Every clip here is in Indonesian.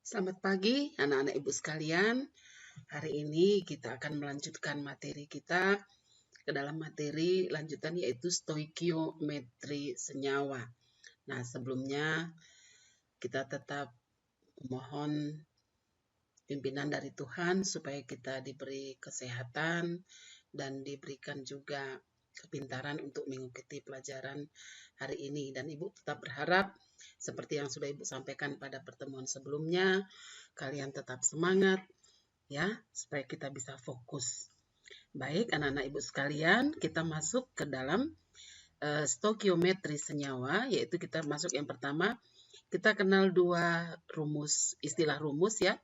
Selamat pagi anak-anak ibu sekalian. Hari ini kita akan melanjutkan materi kita ke dalam materi lanjutan yaitu stoikiometri senyawa. Nah, sebelumnya kita tetap mohon pimpinan dari Tuhan supaya kita diberi kesehatan dan diberikan juga kepintaran untuk mengikuti pelajaran hari ini. Dan Ibu tetap berharap seperti yang sudah Ibu sampaikan pada pertemuan sebelumnya, kalian tetap semangat ya, supaya kita bisa fokus. Baik, anak-anak Ibu sekalian, kita masuk ke dalam stoikiometri senyawa, yaitu kita masuk yang pertama, kita kenal dua istilah rumus ya.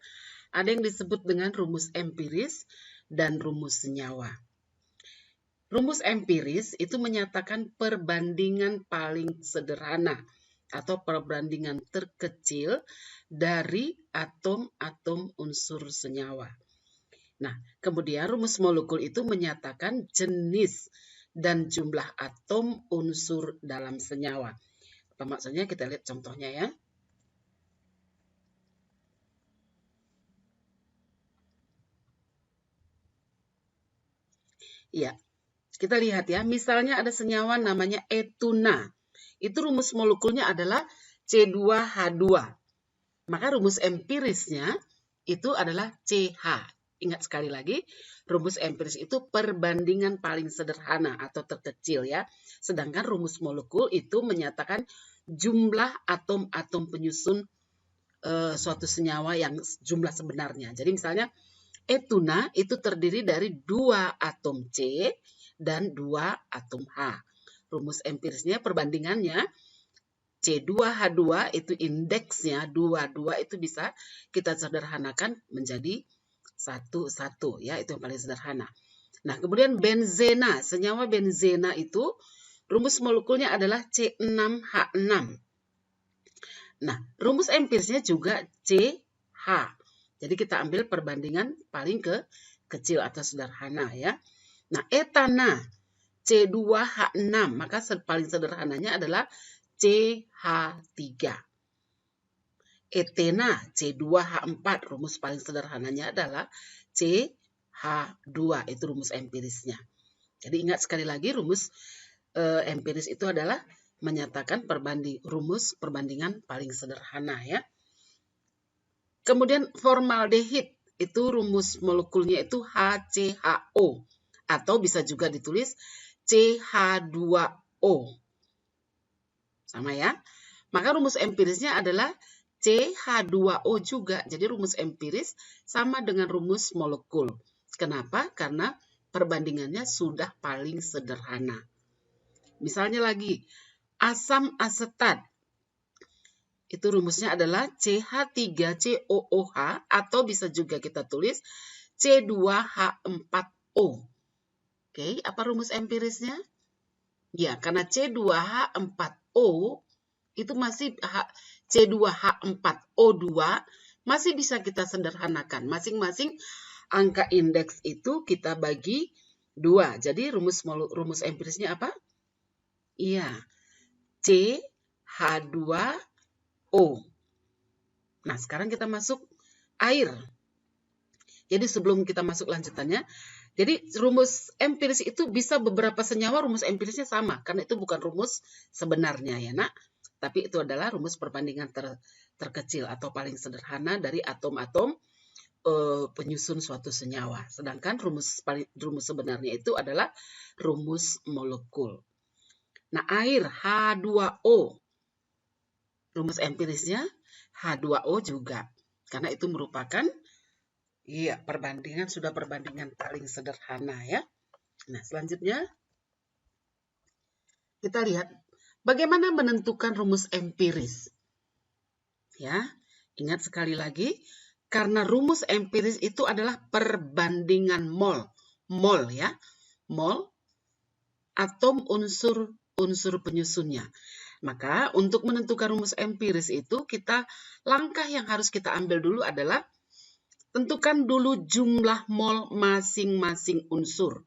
Ada yang disebut dengan rumus empiris dan rumus senyawa. Rumus empiris itu menyatakan perbandingan paling sederhana atau perbandingan terkecil dari atom-atom unsur senyawa. Nah, kemudian rumus molekul itu menyatakan jenis dan jumlah atom unsur dalam senyawa. Apa maksudnya? Kita lihat contohnya ya. Iya, kita lihat ya. Misalnya ada senyawa namanya etuna. Itu rumus molekulnya adalah C2H2. Maka rumus empirisnya itu adalah CH. Ingat sekali lagi, rumus empiris itu perbandingan paling sederhana atau terkecil ya. Sedangkan rumus molekul itu menyatakan jumlah atom-atom penyusun suatu senyawa yang jumlah sebenarnya. Jadi misalnya etuna itu terdiri dari 2 atom C dan 2 atom H. Rumus empirisnya perbandingannya C2H2 itu indeksnya 22 itu bisa kita sederhanakan menjadi 1 ya, itu yang paling sederhana. Nah, kemudian benzena, senyawa benzena itu rumus molekulnya adalah C6H6. Nah, rumus empirisnya juga CH. Jadi kita ambil perbandingan paling kecil atau sederhana ya. Nah, etana C2H6, maka paling sederhananya adalah CH3. Etena C2H4, rumus paling sederhananya adalah CH2, itu rumus empirisnya. Jadi ingat sekali lagi rumus empiris itu adalah menyatakan rumus perbandingan paling sederhana ya. Kemudian formaldehid itu rumus molekulnya itu HCHO atau bisa juga ditulis CH2O. Sama ya. Maka rumus empirisnya adalah CH2O juga. Jadi rumus empiris sama dengan rumus molekul. Kenapa? Karena perbandingannya sudah paling sederhana. Misalnya lagi, asam asetat. Itu rumusnya adalah CH3COOH atau bisa juga kita tulis C2H4O. Oke, apa rumus empirisnya? Ya, karena C2H4O itu masih C2H4O2 masih bisa kita sederhanakan. Masing-masing angka indeks itu kita bagi 2. Jadi rumus empirisnya apa? Iya, CH2O. Nah, sekarang kita masuk air. Jadi sebelum kita masuk lanjutannya, jadi rumus empiris itu bisa beberapa senyawa rumus empirisnya sama, karena itu bukan rumus sebenarnya ya nak. Tapi itu adalah rumus perbandingan terkecil atau paling sederhana dari atom-atom penyusun suatu senyawa. Sedangkan rumus sebenarnya itu adalah rumus molekul. Nah, air H2O. Rumus empirisnya H2O juga. Karena itu merupakan perbandingan paling sederhana ya. Nah, selanjutnya kita lihat bagaimana menentukan rumus empiris. Ya, ingat sekali lagi, karena rumus empiris itu adalah perbandingan mol ya. Mol atom unsur penyusunnya. Maka untuk menentukan rumus empiris itu langkah yang harus kita ambil dulu adalah tentukan dulu jumlah mol masing-masing unsur.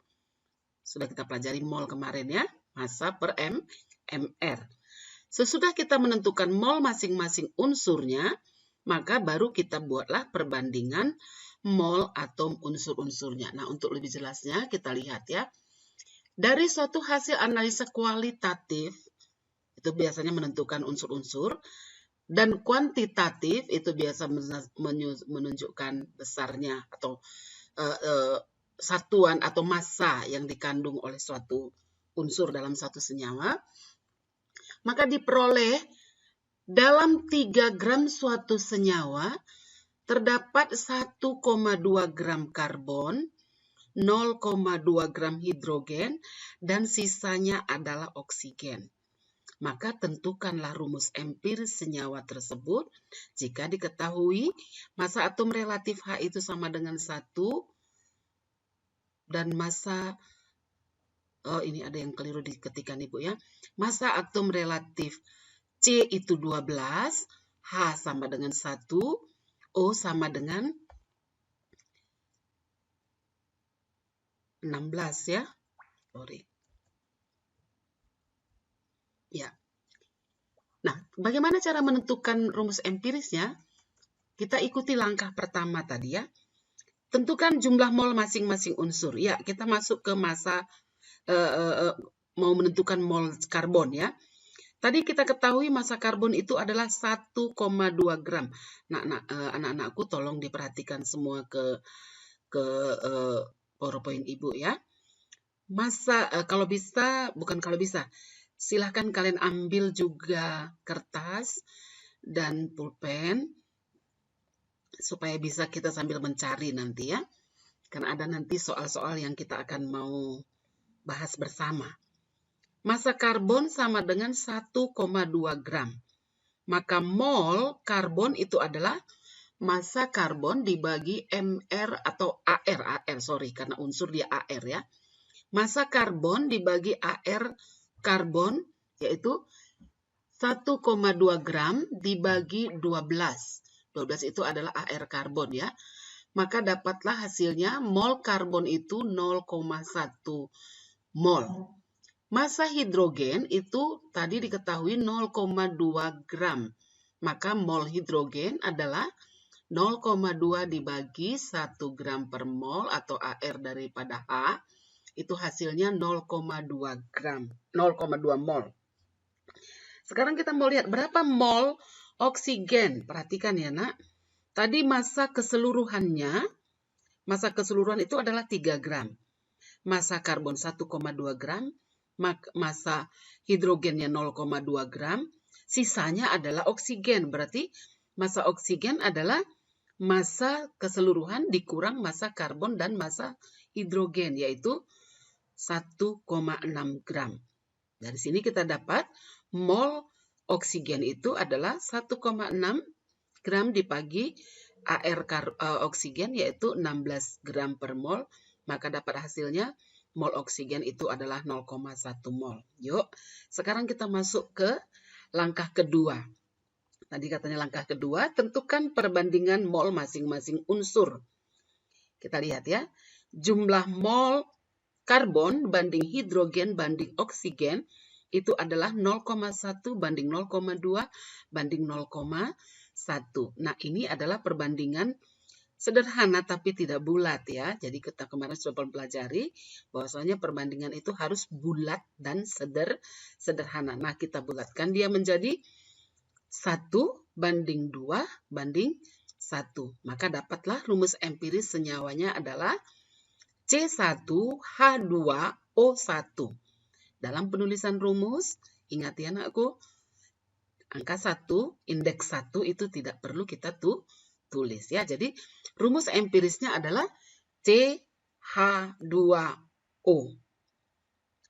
Sudah kita pelajari mol kemarin ya, massa per mR. Sesudah kita menentukan mol masing-masing unsurnya, maka baru kita buatlah perbandingan mol atom unsur-unsurnya. Nah, untuk lebih jelasnya kita lihat ya. Dari suatu hasil analisa kualitatif, itu biasanya menentukan unsur-unsur, dan kuantitatif itu biasa menunjukkan besarnya atau satuan atau massa yang dikandung oleh suatu unsur dalam satu senyawa. Maka diperoleh dalam 3 gram suatu senyawa terdapat 1,2 gram karbon, 0,2 gram hidrogen, dan sisanya adalah oksigen. Maka tentukanlah rumus empiris senyawa tersebut jika diketahui massa atom relatif H itu sama dengan 1 dan massa, ini ada yang keliru diketikkan Ibu ya. Massa atom relatif C itu 12, H sama dengan 1, O sama dengan 16 ya. Sorry. Ya. Nah, bagaimana cara menentukan rumus empirisnya? Kita ikuti langkah pertama tadi ya. Tentukan jumlah mol masing-masing unsur. Ya, kita masuk ke massa mau menentukan mol karbon ya. Tadi kita ketahui massa karbon itu adalah 1,2 gram. Nah, anak-anakku tolong diperhatikan semua ke PowerPoint Ibu ya. Massa kalau bisa, bukan kalau bisa. Silahkan kalian ambil juga kertas dan pulpen supaya bisa kita sambil mencari nanti ya. Karena ada nanti soal-soal yang kita akan mau bahas bersama. Massa karbon sama dengan 1,2 gram. Maka mol karbon itu adalah massa karbon dibagi MR atau AR, sorry, karena unsur dia AR ya. Massa karbon dibagi AR karbon yaitu 1,2 gram dibagi 12. 12 itu adalah AR karbon ya. Maka dapatlah hasilnya mol karbon itu 0,1 mol. Massa hidrogen itu tadi diketahui 0,2 gram. Maka mol hidrogen adalah 0,2 dibagi 1 gram per mol atau AR daripada H. Itu hasilnya 0,2 gram, 0,2 mol. Sekarang kita mau lihat berapa mol oksigen. Perhatikan ya nak. Tadi massa keseluruhan itu adalah 3 gram. Massa karbon 1,2 gram. Massa hidrogennya 0,2 gram. Sisanya adalah oksigen. Berarti massa oksigen adalah massa keseluruhan dikurang massa karbon dan massa hidrogen, yaitu 1,6 gram. Dari sini kita dapat mol oksigen itu adalah 1,6 gram dibagi AR oksigen yaitu 16 gram per mol. Maka dapat hasilnya mol oksigen itu adalah 0,1 mol. Yuk, sekarang kita masuk ke langkah kedua. Tadi katanya langkah kedua, tentukan perbandingan mol masing-masing unsur. Kita lihat ya, jumlah mol karbon banding hidrogen banding oksigen itu adalah 0,1 banding 0,2 banding 0,1. Nah, ini adalah perbandingan sederhana tapi tidak bulat ya. Jadi kita kemarin sudah pelajari bahwasanya perbandingan itu harus bulat dan sederhana. Nah, kita bulatkan dia menjadi 1 banding 2 banding 1. Maka dapatlah rumus empiris senyawanya adalah C1H2O1. Dalam penulisan rumus, ingat ya anakku, angka 1, indeks 1 itu tidak perlu kita tulis ya. Jadi rumus empirisnya adalah CH2O.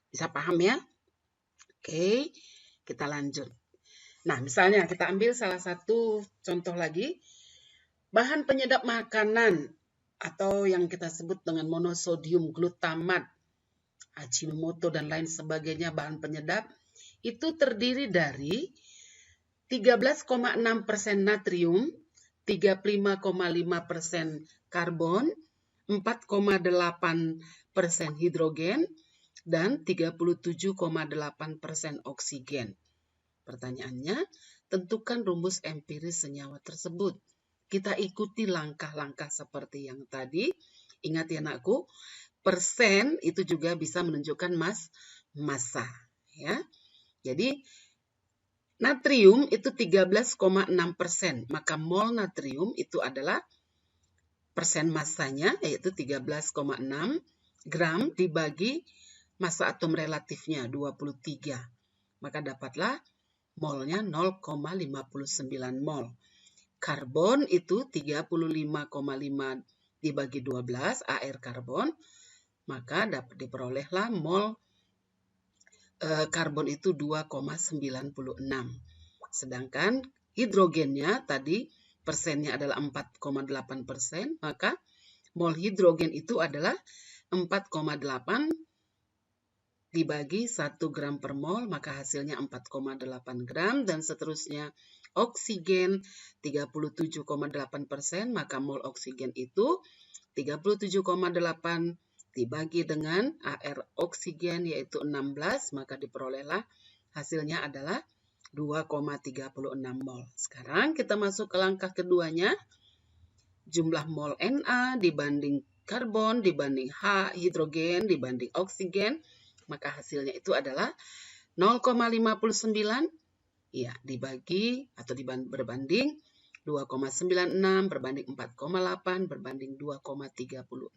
Bisa paham ya? Oke, kita lanjut. Nah, misalnya kita ambil salah satu contoh lagi. Bahan penyedap makanan atau yang kita sebut dengan monosodium glutamat, Ajinomoto dan lain sebagainya bahan penyedap itu terdiri dari 13,6% natrium, 35,5% karbon, 4,8% hidrogen, dan 37,8% oksigen. Pertanyaannya, tentukan rumus empiris senyawa tersebut. kita ikuti langkah-langkah seperti yang tadi. Ingat ya anakku, persen itu juga bisa menunjukkan massa. Ya. Jadi natrium itu 13,6%. Maka mol natrium itu adalah persen massanya, yaitu 13,6 gram dibagi massa atom relatifnya 23. Maka dapatlah molnya 0,59 mol. Karbon itu 35,5 dibagi 12, AR karbon. Maka dapat diperolehlah mol karbon itu 2,96. Sedangkan hidrogennya tadi persennya adalah 4,8%, maka mol hidrogen itu adalah 4,8 dibagi 1 gram per mol, maka hasilnya 4,8 gram, dan seterusnya. Oksigen 37,8%, maka mol oksigen itu 37,8 dibagi dengan AR oksigen yaitu 16, maka diperolehlah hasilnya adalah 2,36 mol. Sekarang kita masuk ke langkah keduanya. Jumlah mol Na dibanding karbon, dibanding hidrogen, dibanding oksigen, maka hasilnya itu adalah 0,59 ya dibagi atau berbanding 2,96 berbanding 4,8 berbanding 2,36.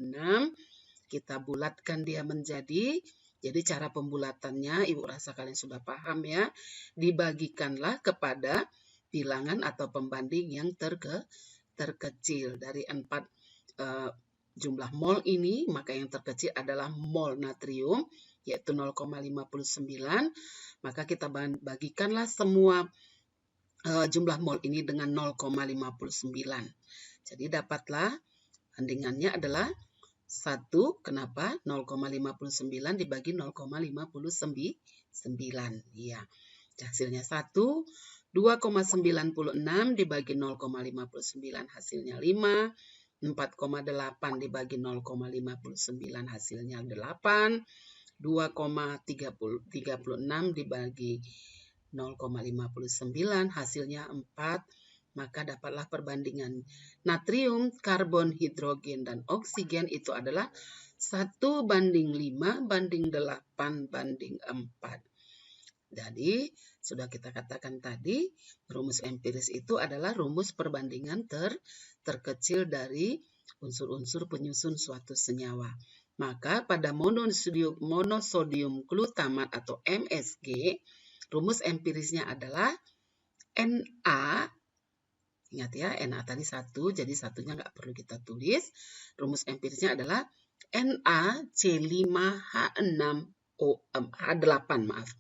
Kita bulatkan dia menjadi, jadi cara pembulatannya Ibu rasa kalian sudah paham ya. Dibagikanlah kepada bilangan atau pembanding yang terkecil dari 4 jumlah mol ini, maka yang terkecil adalah mol natrium yaitu 0,59. Maka kita bagikanlah semua jumlah mol ini dengan 0,59. Jadi dapatlah bandingannya adalah 1, kenapa? 0,59 dibagi 0,59. Ya. Hasilnya 1, 2,96 dibagi 0,59 hasilnya 5, 4,8 dibagi 0,59 hasilnya 8, 2,36 dibagi 0,59 hasilnya 4. Maka dapatlah perbandingan natrium, karbon, hidrogen, dan oksigen itu adalah 1:5 banding 8 banding 4. Jadi, sudah kita katakan tadi, rumus empiris itu adalah rumus perbandingan terkecil dari unsur-unsur penyusun suatu senyawa. Maka pada monosodium glutamat atau MSG, rumus empirisnya adalah Na. Ingat ya, Na tadi 1, jadi satunya nggak perlu kita tulis. Rumus empirisnya adalah NaC5H8, maaf.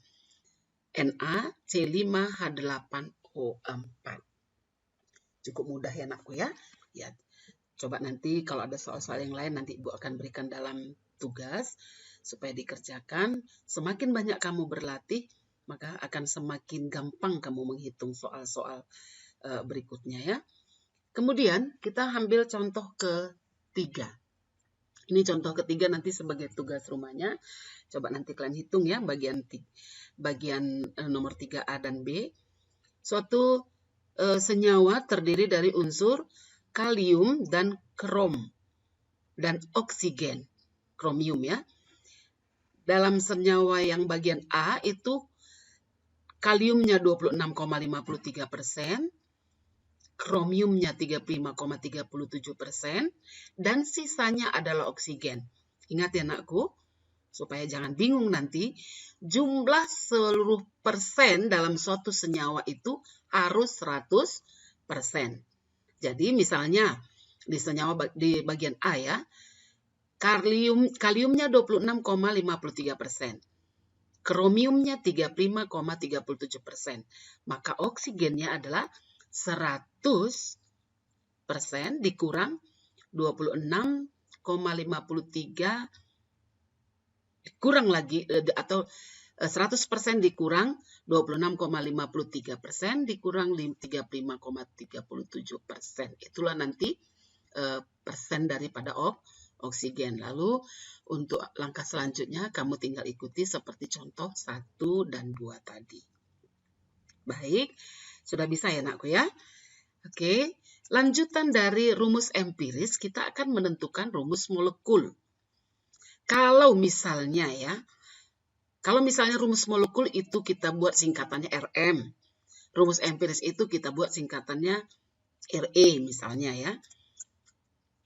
NaC5H8O4. Cukup mudah ya anakku ya. Ya, coba nanti kalau ada soal-soal yang lain nanti Ibu akan berikan dalam tugas supaya dikerjakan. Semakin banyak kamu berlatih, maka akan semakin gampang kamu menghitung soal-soal berikutnya ya. Kemudian kita ambil contoh ketiga. Ini contoh ketiga nanti sebagai tugas rumahnya. Coba nanti kalian hitung ya bagian nomor 3A dan B. Suatu senyawa terdiri dari unsur kalium dan krom dan oksigen. Kromium ya. Dalam senyawa yang bagian A itu kaliumnya 26,53%. Kromiumnya 35,37%, dan sisanya adalah oksigen. Ingat ya anakku, supaya jangan bingung nanti, jumlah seluruh persen dalam suatu senyawa itu harus 100%. Jadi misalnya di senyawa di bagian A ya, kaliumnya 26,53%. Kromiumnya 35,37%. Maka oksigennya adalah 100% dikurang 26,53 dikurang lagi atau 100% dikurang 26,53% dikurang 35,37%. Itulah nanti persen daripada oksigen. Lalu untuk langkah selanjutnya kamu tinggal ikuti seperti contoh 1 dan 2 tadi. Baik. Sudah bisa ya anakku ya? Oke, lanjutan dari rumus empiris, kita akan menentukan rumus molekul. Kalau misalnya rumus molekul itu kita buat singkatannya RM. Rumus empiris itu kita buat singkatannya RE misalnya ya.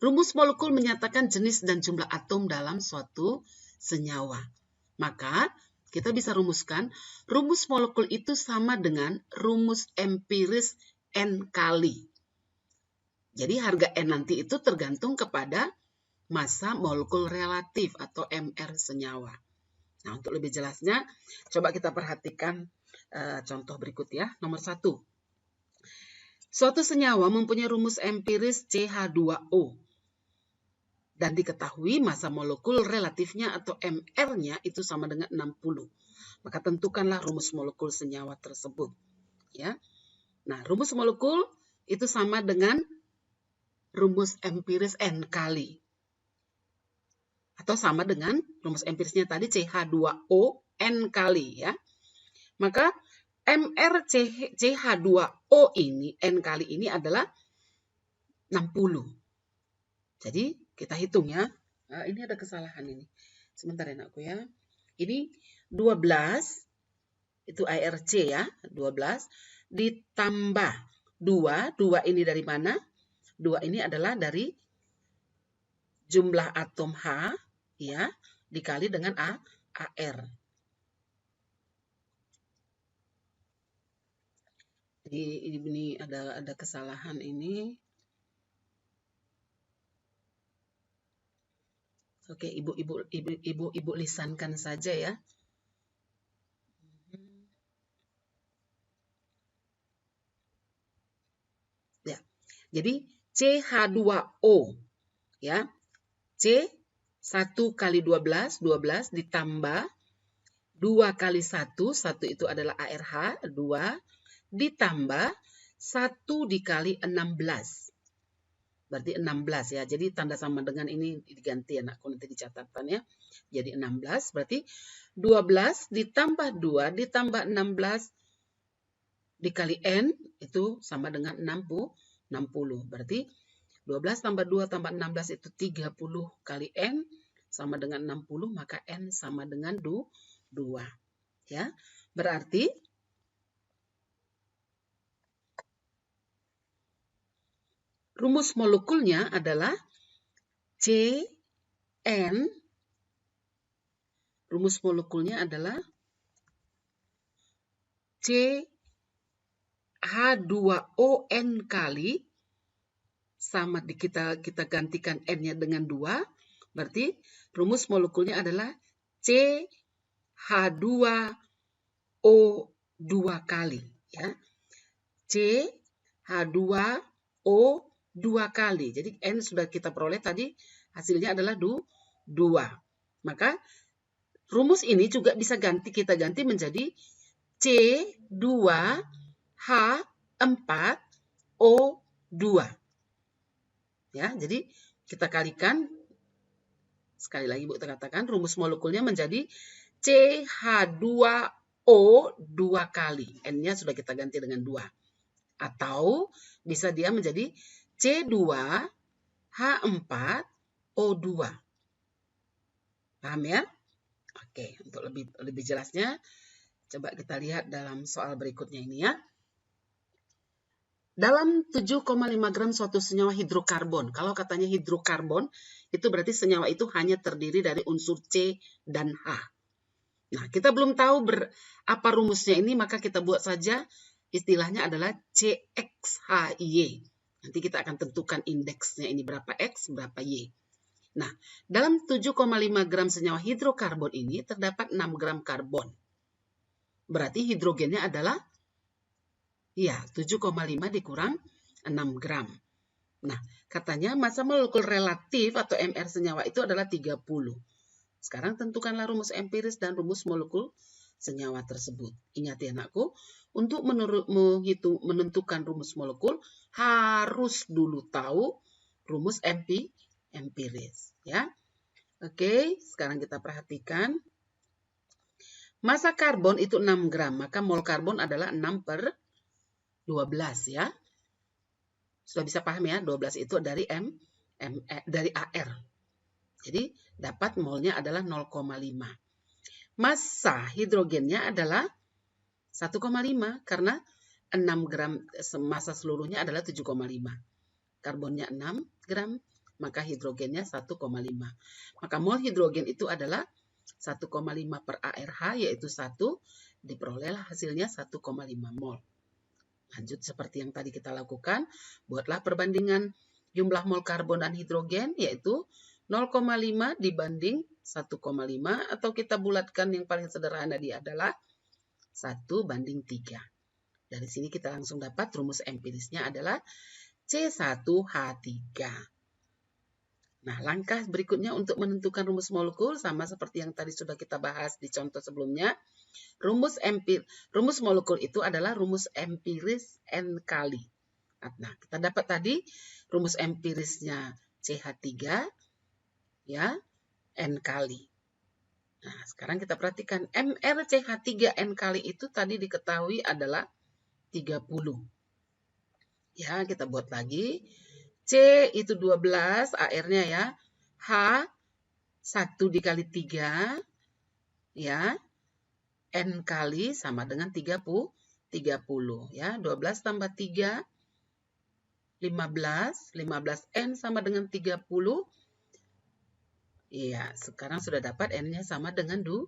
Rumus molekul menyatakan jenis dan jumlah atom dalam suatu senyawa. Maka kita bisa rumuskan rumus molekul itu sama dengan rumus empiris N kali. Jadi harga N nanti itu tergantung kepada massa molekul relatif atau MR senyawa. Nah, untuk lebih jelasnya, coba kita perhatikan contoh berikut ya. Nomor 1. Suatu senyawa mempunyai rumus empiris CH2O. Dan diketahui massa molekul relatifnya atau MR-nya itu sama dengan 60. Maka tentukanlah rumus molekul senyawa tersebut. Ya. Nah, rumus molekul itu sama dengan rumus empiris N kali. Atau sama dengan rumus empirisnya tadi CH2O N kali ya. Maka MR CH2O ini N kali ini adalah 60. Jadi kita hitung ya. Nah, ini ada kesalahan ini. Sebentar ya anakku ya. Ini 12 itu ARC ya, 12 ditambah 2. 2 ini dari mana? 2 ini adalah dari jumlah atom H ya dikali dengan AR. Jadi ini ada kesalahan ini. Oke, ibu lisankan saja ya. Ya. Jadi CH2O ya. C 1 kali 12, 12 ditambah 2 kali 1, 1 itu adalah ARH, 2 ditambah 1 dikali 16. Berarti 16 ya. Jadi tanda sama dengan ini diganti anakku nanti di catatan ya. Jadi 16 berarti 12 ditambah 2 ditambah 16 dikali N itu sama dengan 60. Berarti 12 tambah 2 tambah 16 itu 30 kali N sama dengan 60, maka N sama dengan 2. Ya. Berarti rumus molekulnya adalah CN. Rumus molekulnya adalah CH2ON kali sama kita gantikan N-nya dengan 2. Berarti rumus molekulnya adalah CH2O2 kali ya. CH2O2 kali. Jadi N sudah kita peroleh tadi hasilnya adalah 2. Maka rumus ini juga bisa kita ganti menjadi C2H4O2. Ya, jadi kita kalikan, sekali lagi Bu katakan, rumus molekulnya menjadi CH2O2 kali. N-nya sudah kita ganti dengan 2. Atau bisa dia menjadi C2H4O2. Paham ya? Oke, untuk lebih jelasnya, coba kita lihat dalam soal berikutnya ini ya. Dalam 7,5 gram suatu senyawa hidrokarbon, kalau katanya hidrokarbon, itu berarti senyawa itu hanya terdiri dari unsur C dan H. Nah, kita belum tahu apa rumusnya ini, maka kita buat saja istilahnya adalah CXHY. Nanti kita akan tentukan indeksnya ini berapa X, berapa Y. Nah, dalam 7,5 gram senyawa hidrokarbon ini terdapat 6 gram karbon. Berarti hidrogennya adalah 7,5 dikurang 6 gram. Nah, katanya massa molekul relatif atau MR senyawa itu adalah 30. Sekarang tentukanlah rumus empiris dan rumus molekul senyawa tersebut. Ingat ya anakku, untuk menentukan rumus molekul harus dulu tahu rumus empiris. Ya. Oke, sekarang kita perhatikan. Massa karbon itu 6 gram, maka mol karbon adalah 6/12 ya. Sudah bisa paham ya, 12 itu dari dari AR. Jadi dapat molnya adalah 0,5. Massa hidrogennya adalah 1,5 karena 6 gram, massa seluruhnya adalah 7,5. Karbonnya 6 gram, maka hidrogennya 1,5. Maka mol hidrogen itu adalah 1,5 per ARH, yaitu 1, diperolehlah hasilnya 1,5 mol. Lanjut seperti yang tadi kita lakukan, buatlah perbandingan jumlah mol karbon dan hidrogen, yaitu 0,5 dibanding 1,5, atau kita bulatkan yang paling sederhana dia adalah 1 banding 3. Dari sini kita langsung dapat rumus empirisnya adalah C1H3. Nah, langkah berikutnya untuk menentukan rumus molekul sama seperti yang tadi sudah kita bahas di contoh sebelumnya. Rumus molekul itu adalah rumus empiris N kali. Nah, kita dapat tadi rumus empirisnya CH3 ya, N kali. Nah, sekarang kita perhatikan MrCH3N kali itu tadi diketahui adalah 30. Ya, kita buat lagi. C itu 12, AR-nya ya. H 1 dikali 3 ya. N kali sama dengan 30 ya. 12 tambah 3 15 N sama dengan 30. Iya, sekarang sudah dapat N-nya sama dengan 2.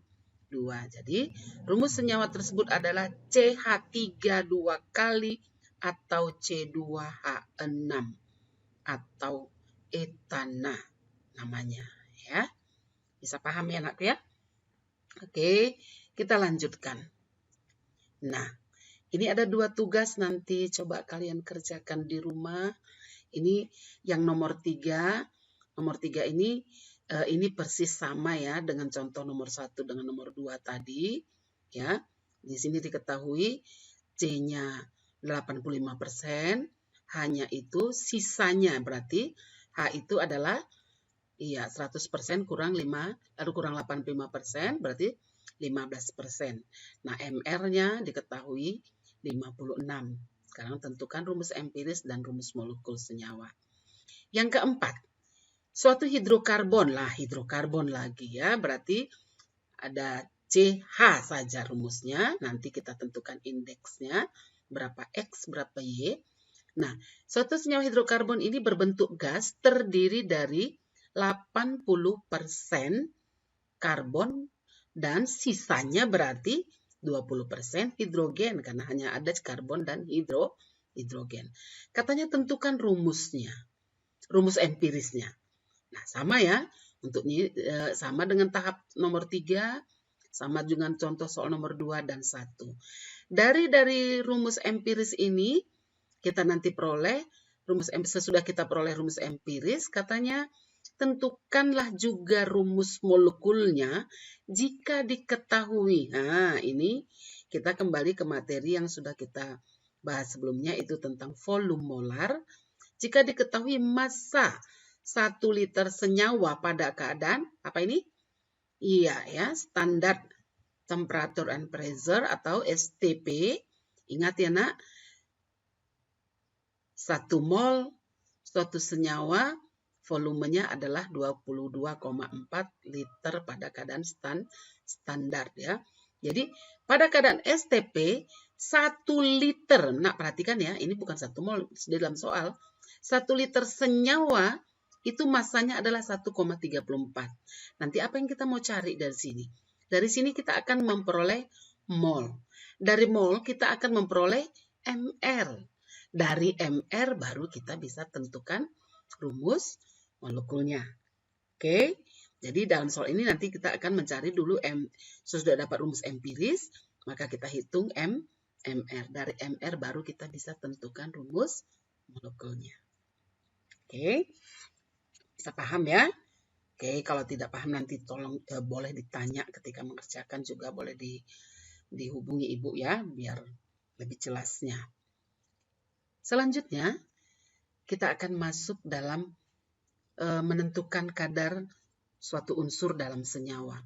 Jadi, rumus senyawa tersebut adalah CH3 2 kali atau C2H6 atau etana namanya ya. Bisa paham ya anak ya? Oke, kita lanjutkan. Nah, ini ada 2 tugas nanti coba kalian kerjakan di rumah. Ini yang nomor 3. Nomor 3 ini persis sama ya dengan contoh nomor 1 dengan nomor 2 tadi ya. Di sini diketahui C-nya 85%, H-nya itu sisanya berarti H itu adalah 100% kurang 5 lalu kurang 85% berarti 15%. Nah, MR-nya diketahui 56. Sekarang tentukan rumus empiris dan rumus molekul senyawa. Yang keempat, suatu hidrokarbon lagi ya, berarti ada CH saja rumusnya, nanti kita tentukan indeksnya, berapa X, berapa Y. Nah, suatu senyawa hidrokarbon ini berbentuk gas terdiri dari 80% karbon dan sisanya berarti 20% hidrogen karena hanya ada karbon dan hidrogen. Katanya tentukan rumusnya, rumus empirisnya. Nah, sama ya, untuk ini sama dengan tahap nomor 3, sama dengan contoh soal nomor 2 dan 1. Dari rumus empiris ini, kita nanti peroleh, sesudah kita peroleh rumus empiris, katanya tentukanlah juga rumus molekulnya jika diketahui. Nah, ini kita kembali ke materi yang sudah kita bahas sebelumnya, itu tentang volume molar. Jika diketahui massa 1 liter senyawa pada keadaan apa ini? Iya ya, standar temperature and pressure atau STP. Ingat ya nak, 1 mol suatu senyawa volumenya adalah 22,4 liter pada keadaan standar ya. Jadi pada keadaan STP 1 liter, nah perhatikan ya, ini bukan 1 mol di dalam soal. 1 liter senyawa itu massanya adalah 1,34. Nanti apa yang kita mau cari dari sini? Dari sini kita akan memperoleh mol. Dari mol kita akan memperoleh MR. Dari MR baru kita bisa tentukan rumus molekulnya. Oke, jadi dalam soal ini nanti kita akan mencari dulu sudah dapat rumus empiris, maka kita hitung MR. Dari MR baru kita bisa tentukan rumus molekulnya. Oke. Bisa paham ya? Oke, kalau tidak paham nanti tolong boleh ditanya ketika mengerjakan, juga boleh dihubungi ibu ya, biar lebih jelasnya. Selanjutnya, kita akan masuk dalam menentukan kadar suatu unsur dalam senyawa.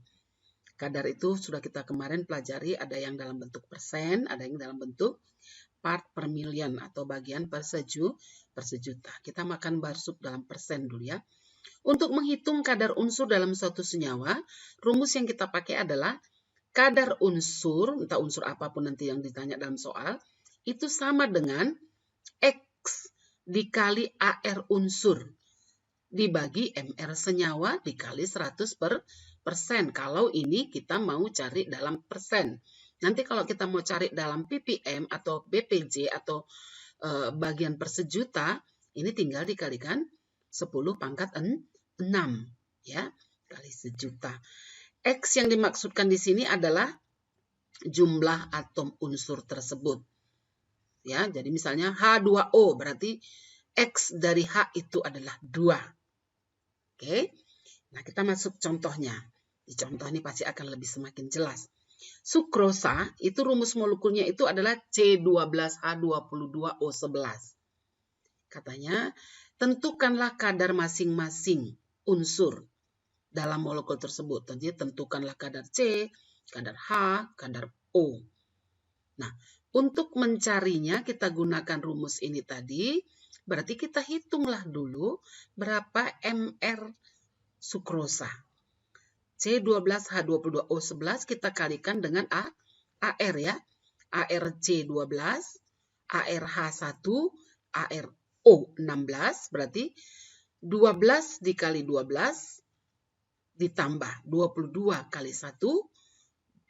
Kadar itu sudah kita kemarin pelajari, ada yang dalam bentuk persen, ada yang dalam bentuk part per million atau bagian per sejuta. Kita makan barsuk dalam persen dulu ya. Untuk menghitung kadar unsur dalam suatu senyawa, rumus yang kita pakai adalah kadar unsur, entah unsur apapun nanti yang ditanya dalam soal, itu sama dengan X dikali AR unsur dibagi MR senyawa dikali 100%. Kalau ini kita mau cari dalam persen. Nanti kalau kita mau cari dalam ppm atau BPJ atau bagian per sejuta, ini tinggal dikalikan 10 pangkat 6 ya, kali sejuta. X yang dimaksudkan di sini adalah jumlah atom unsur tersebut. Ya, jadi misalnya H2O berarti X dari H itu adalah 2. Oke. Nah, kita masuk contohnya. Di contoh ini pasti akan lebih semakin jelas. Sukrosa itu rumus molekulnya itu adalah C12H22O11. Katanya, tentukanlah kadar masing-masing unsur dalam molekul tersebut. Jadi tentukanlah kadar C, kadar H, kadar O. Nah, untuk mencarinya kita gunakan rumus ini tadi. Berarti kita hitunglah dulu berapa MR sukrosa. C12H22O11 kita kalikan dengan AR ya. ARC12, ARH1, ARO16 berarti 12 dikali 12 ditambah 22 kali 1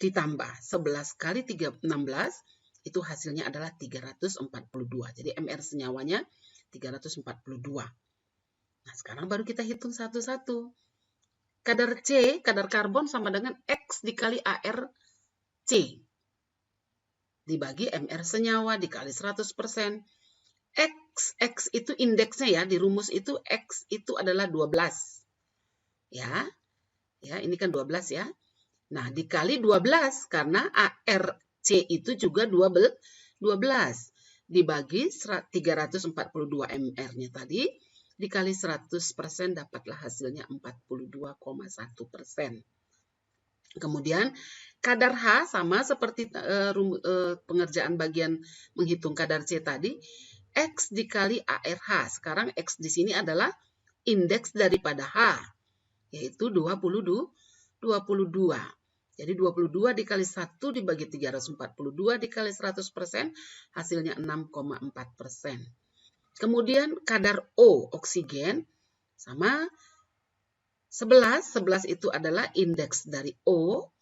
ditambah 11 kali 16 itu hasilnya adalah 342. Jadi MR senyawanya 342. Nah, sekarang baru kita hitung satu-satu. Kadar C, kadar karbon sama dengan X dikali ARC. Dibagi MR senyawa dikali 100%. X itu indeksnya ya, di rumus itu X itu adalah 12. Ya, ini kan 12 ya. Nah, dikali 12 karena ARC itu juga 12. Dibagi 342 MR-nya tadi. Dikali 100% dapatlah hasilnya 42,1%. Kemudian kadar H sama seperti pengerjaan bagian menghitung kadar C tadi. X dikali ARH. Sekarang X di sini adalah indeks daripada H. Yaitu 22. Jadi 22 dikali 1 dibagi 342 dikali 100%. Hasilnya 6,4%. Kemudian kadar O, oksigen, sama 11. 11 itu adalah indeks dari O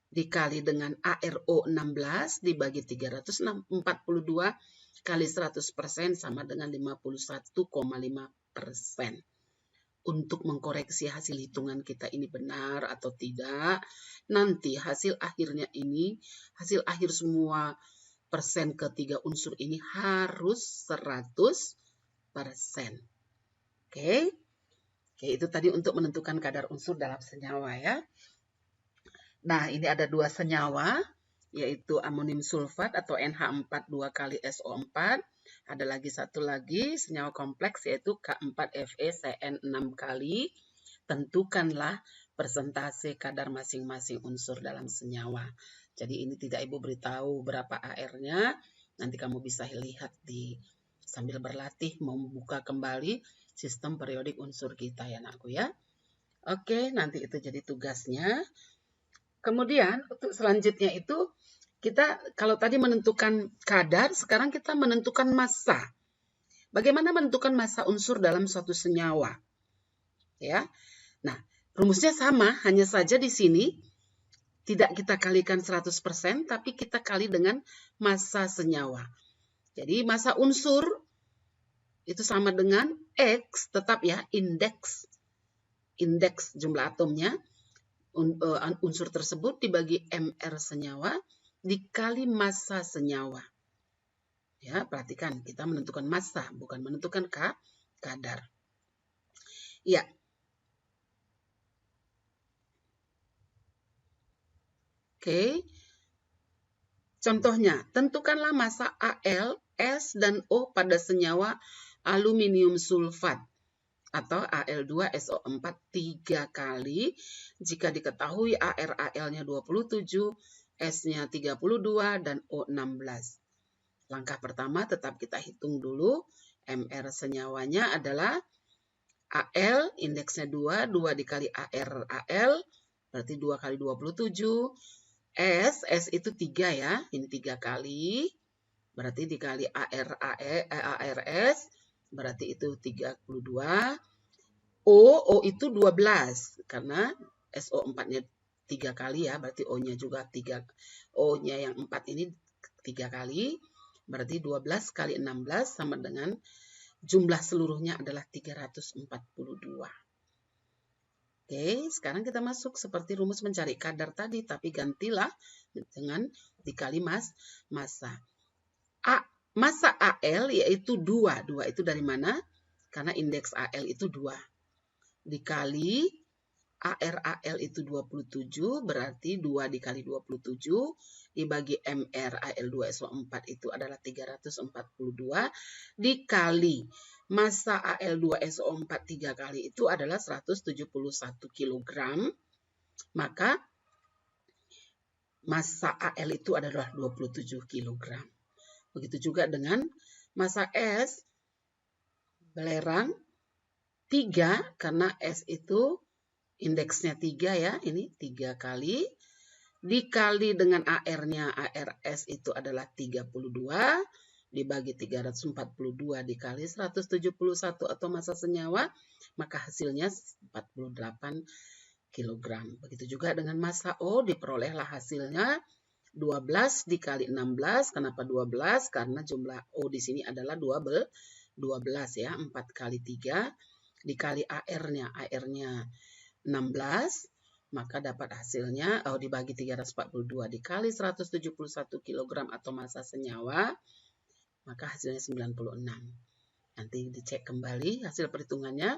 dikali dengan ARO16 dibagi 342 kali 100% sama dengan 51,5%. Untuk mengkoreksi hasil hitungan kita ini benar atau tidak, nanti hasil akhirnya ini, hasil akhir semua persen ketiga unsur ini harus 100%. Oke, itu tadi untuk menentukan kadar unsur dalam senyawa ya. Nah, ini ada 2 senyawa, yaitu amonium sulfat atau NH4 2 kali SO4. Ada lagi satu lagi senyawa kompleks yaitu K4FeCN 6 kali. Tentukanlah persentase kadar masing-masing unsur dalam senyawa. Jadi ini tidak Ibu beritahu berapa AR-nya. Nanti kamu bisa lihat sambil berlatih membuka kembali sistem periodik unsur kita ya anakku ya. Oke, nanti itu jadi tugasnya. Kemudian untuk selanjutnya itu kita kalau tadi menentukan kadar, sekarang kita menentukan massa. Bagaimana menentukan massa unsur dalam suatu senyawa? Ya. Nah, rumusnya sama, hanya saja di sini tidak kita kalikan 100%, tapi kita kali dengan massa senyawa. Jadi massa unsur itu sama dengan X, tetap ya, indeks jumlah atomnya, unsur tersebut dibagi MR senyawa dikali massa senyawa. Ya, perhatikan kita menentukan massa, bukan menentukan kadar. Ya. Oke. Contohnya, tentukanlah massa Al, S, dan O pada senyawa aluminium sulfat atau Al2SO4 3 kali jika diketahui AR-Al-nya 27, S-nya 32, dan O 16. Langkah pertama tetap kita hitung dulu. MR senyawanya adalah AL, indeksnya 2 dikali AL, berarti 2 kali 27. S itu 3 ya, ini 3 kali, berarti dikali ARS, berarti itu 32. O itu 12, karena SO4-nya 3 kali ya, berarti O-nya juga 3. O-nya yang 4 ini 3 kali, berarti 12 kali 16 sama dengan jumlah seluruhnya adalah 342. Oke, sekarang kita masuk seperti rumus mencari kadar tadi, tapi gantilah dengan dikali massa. Massa AL yaitu 2. 2 itu dari mana? Karena indeks AL itu 2. Dikali AL itu 27, berarti 2 dikali 27 dibagi MR AL2SO4 itu adalah 342, dikali massa AL2SO4 3 kali itu adalah 171 kg, maka massa AL itu adalah 27 kg. Begitu juga dengan massa S, belerang 3, karena S itu indeksnya 3 ya, ini 3 kali, dikali dengan AR-nya, ARS itu adalah 32, dibagi 342 dikali 171 atau massa senyawa, maka hasilnya 48 kg. Begitu juga dengan massa O, diperolehlah hasilnya 12 dikali 16, kenapa 12? Karena jumlah O di sini adalah 12 ya, 4 kali 3, dikali AR-nya 16, maka dapat hasilnya dibagi 342 dikali 171 kg atau massa senyawa, maka hasilnya 96. Nanti dicek kembali hasil perhitungannya.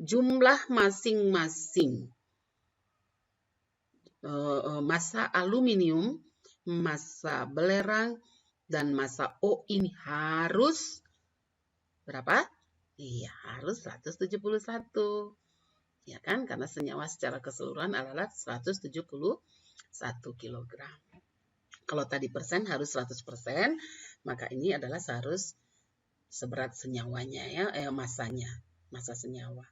Jumlah masing-masing massa aluminium, massa belerang, dan massa O ini harus berapa? Iya, harus 171. Ya kan, karena senyawa secara keseluruhan adalah 171 kg. Kalau tadi persen harus 100%, maka ini adalah seharus seberat senyawanya ya, massanya, massa senyawa.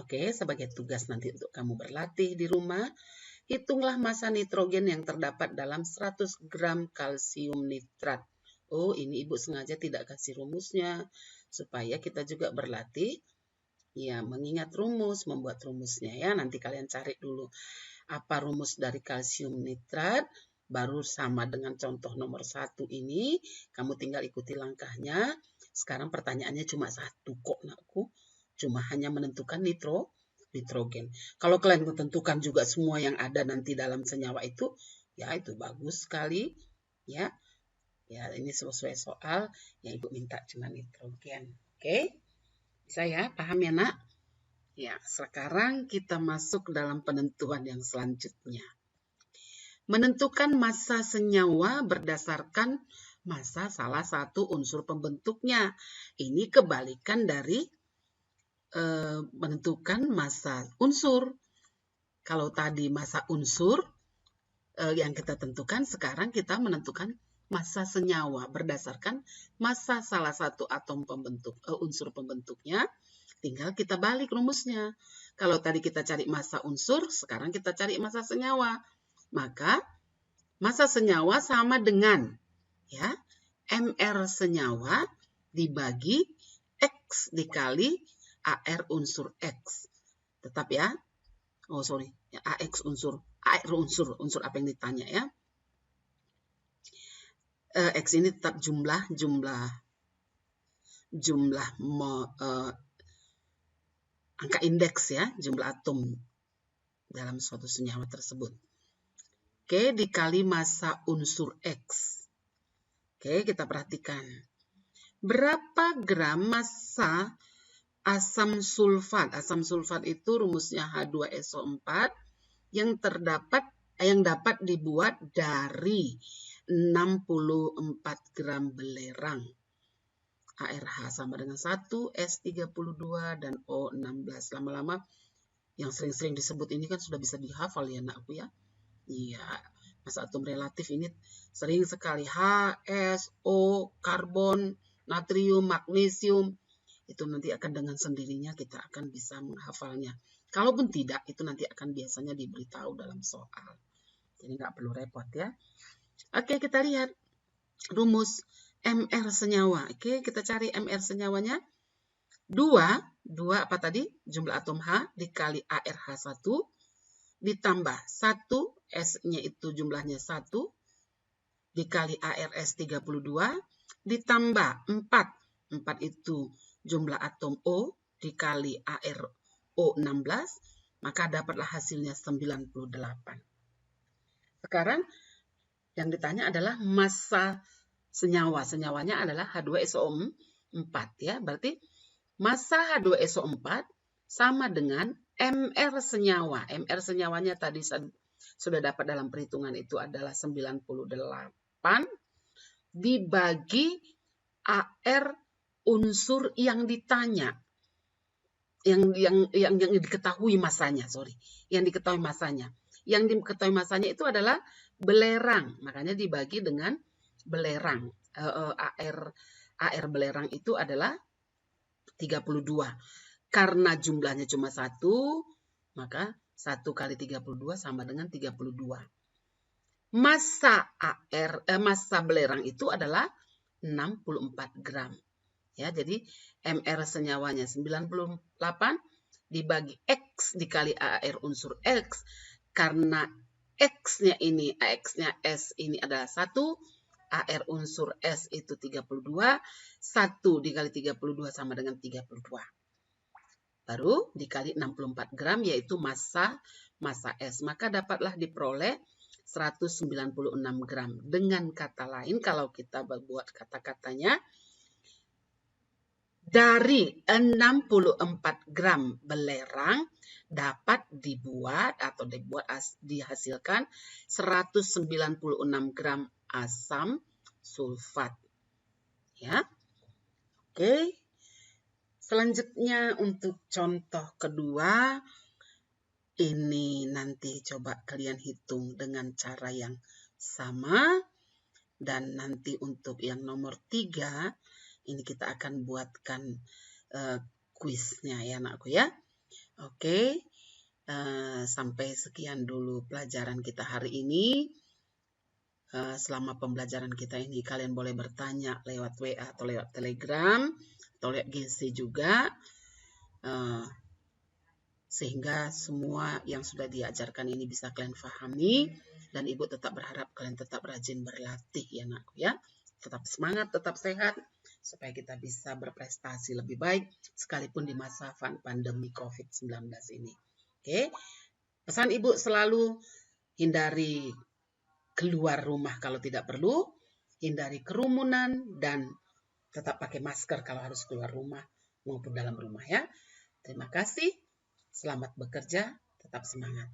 Oke, sebagai tugas nanti untuk kamu berlatih di rumah, hitunglah massa nitrogen yang terdapat dalam 100 gram kalsium nitrat. Oh, ini Ibu sengaja tidak kasih rumusnya, supaya kita juga berlatih ya, mengingat rumus, membuat rumusnya ya. Nanti kalian cari dulu apa rumus dari kalsium nitrat, baru sama dengan contoh nomor 1 ini, kamu tinggal ikuti langkahnya. Sekarang pertanyaannya cuma satu kok, nakku. Cuma hanya menentukan nitrogen. Kalau kalian menentukan juga semua yang ada nanti dalam senyawa itu, ya itu bagus sekali. Ya, ini sesuai soal yang Ibu minta cuma nitrogen. Oke? Bisa ya, paham ya nak? Ya, sekarang kita masuk dalam penentuan yang selanjutnya. Menentukan massa senyawa berdasarkan massa salah satu unsur pembentuknya. Ini kebalikan dari menentukan massa unsur. Kalau tadi massa unsur yang kita tentukan, sekarang kita menentukan massa senyawa berdasarkan massa salah satu atom pembentuk unsur pembentuknya. Tinggal kita balik rumusnya. Kalau tadi kita cari massa unsur, sekarang kita cari massa senyawa. Maka massa senyawa sama dengan ya MR senyawa dibagi X dikali AR unsur X. Tetap ya. Oh sorry, ya, AX unsur, AR unsur apa yang ditanya ya. X ini tetap jumlah angka indeks ya, jumlah atom dalam suatu senyawa tersebut. Oke, dikali massa unsur X. Oke, kita perhatikan. Berapa gram massa asam sulfat? Asam sulfat itu rumusnya H2SO4 yang dapat dibuat dari 64 gram belerang. ARH sama dengan 1, S32, dan O16. Lama-lama yang sering-sering disebut ini kan sudah bisa dihafal ya anakku ya. Iya, Massa atom relatif ini sering sekali H, S, O, karbon, natrium, magnesium. Itu nanti akan dengan sendirinya kita akan bisa menghafalnya. Kalaupun tidak, itu nanti akan biasanya diberitahu dalam soal. Jadi nggak perlu repot ya. Oke, kita lihat rumus MR senyawa. Oke, kita cari MR senyawanya. 2 apa tadi? Jumlah atom H dikali ARH1 ditambah 1, S-nya itu jumlahnya 1 dikali ARS 32 ditambah 4 itu jumlah atom O dikali ARO 16, maka dapatlah hasilnya 98. Sekarang yang ditanya adalah massa senyawa. Senyawanya adalah H2SO4 ya. Berarti massa H2SO4 sama dengan MR senyawa. MR senyawanya tadi sudah dapat dalam perhitungan itu adalah 98 dibagi AR unsur yang ditanya. Yang diketahui masanya, Yang diketahui masanya itu adalah belerang. Makanya dibagi dengan belerang. AR belerang itu adalah 32. Karena jumlahnya cuma 1, maka 1 kali 32 sama dengan 32. Massa belerang itu adalah 64 gram. Ya, jadi MR senyawanya 98 dibagi X dikali AR unsur X. Karena X-nya S ini adalah 1, AR unsur S itu 32, 1 dikali 32 sama dengan 32. Baru dikali 64 gram yaitu massa S. Maka dapatlah diperoleh 196 gram. Dengan kata lain, kalau kita buat kata-katanya, dari 64 gram belerang dapat dihasilkan 196 gram asam sulfat. Ya. Oke. Selanjutnya untuk contoh kedua, ini nanti coba kalian hitung dengan cara yang sama. Dan nanti untuk yang nomor 3, ini kita akan buatkan kuisnya ya anakku ya. Oke, sampai sekian dulu pelajaran kita hari ini. Selama pembelajaran kita ini kalian boleh bertanya lewat WA atau lewat Telegram atau lewat GC juga, sehingga semua yang sudah diajarkan ini bisa kalian pahami, dan Ibu tetap berharap kalian tetap rajin berlatih ya anakku ya. Tetap semangat, tetap sehat, supaya kita bisa berprestasi lebih baik sekalipun di masa pandemi COVID-19 ini. Oke, pesan Ibu selalu hindari keluar rumah kalau tidak perlu, hindari kerumunan, dan tetap pakai masker kalau harus keluar rumah maupun dalam rumah ya. Terima kasih, selamat bekerja, tetap semangat.